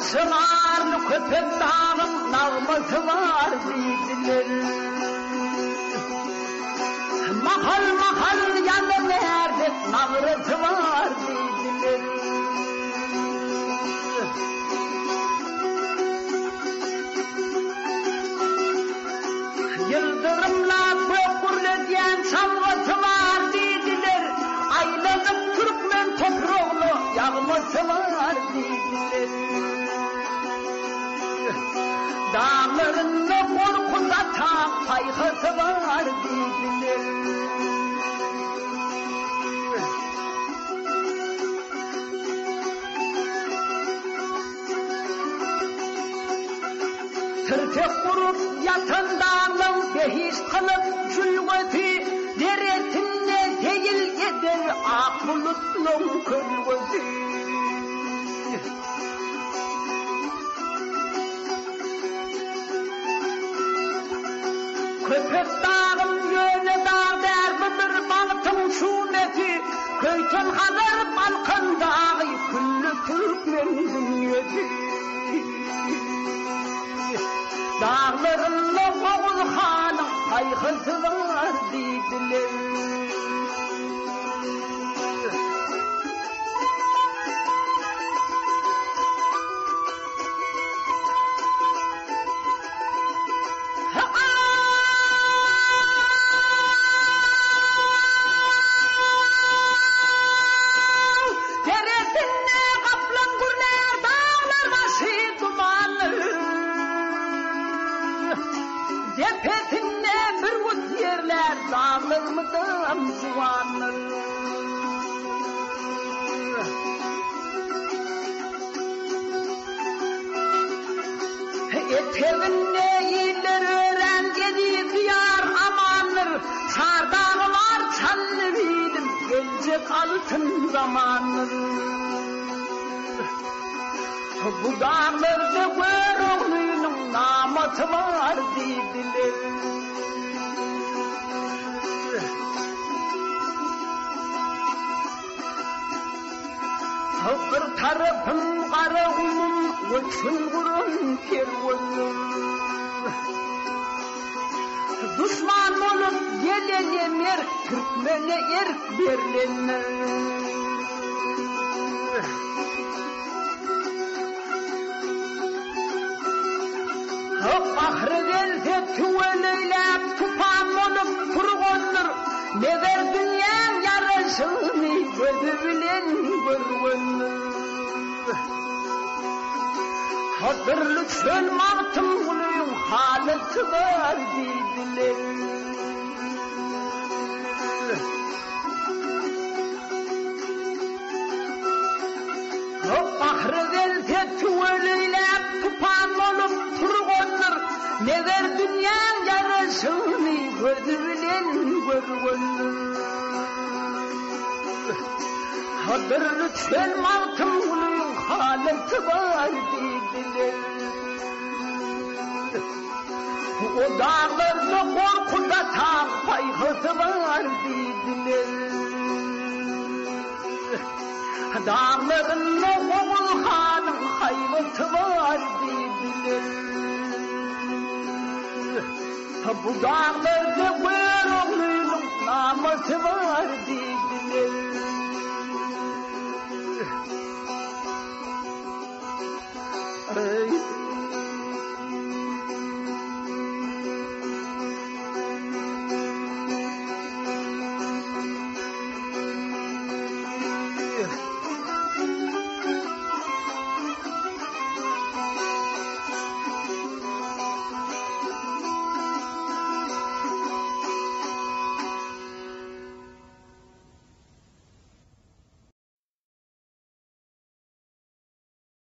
Naması var, köpek dağın nağması var deydiler. Mahal mahal yanı nerede nağrısı var deydiler. Yıldırımla köpürle diyen çalması var deydiler. Aylanıp Türkmen toprağını yağması var deydiler. Dağlarında korkuda tam kaygısı var deydiler. Tırtık kurup yatan dağın behiş kılıp külgötü deretinde değil eder ak bulutlum kölgötü. Köpek dağın yönü dağ derbidir balıtın şuneti. Köyten kadar balkın dağı küllü Türkmen dünyeti. Dağlarında Oğuz Han'ın kaygısı var deydiler. Dağlarımdan suvanır. Eteğinde iyiler öğren gedi diyar amanır. Sardağı var çallı bilim gelecek altın zamanır. Bu dağlarda görünün namatı var dediler. Bir tarafım kara uyum, uçun kurun kervanım. Düşman olup gelen emer, Türkmen'e erk verilenler. Ahret elde tüveleylep, tufan olup turgundur. Never dünyanın yarasını gözü bilen görünür. Hatırlık sen martım kuluyum haleti var dediler. Ahret elde tüveleylep, tufan olup turgundur. Never dünyanın yarasını gözü bilen görünür. Hatırlık sen martım kuluyum haleti var dediler. O dağlarda korkuda tam kaygısı var dediler. Dağlarında Oğuz Han'ın kaygısı var dediler. Bu dağlarda görünün naması var dediler.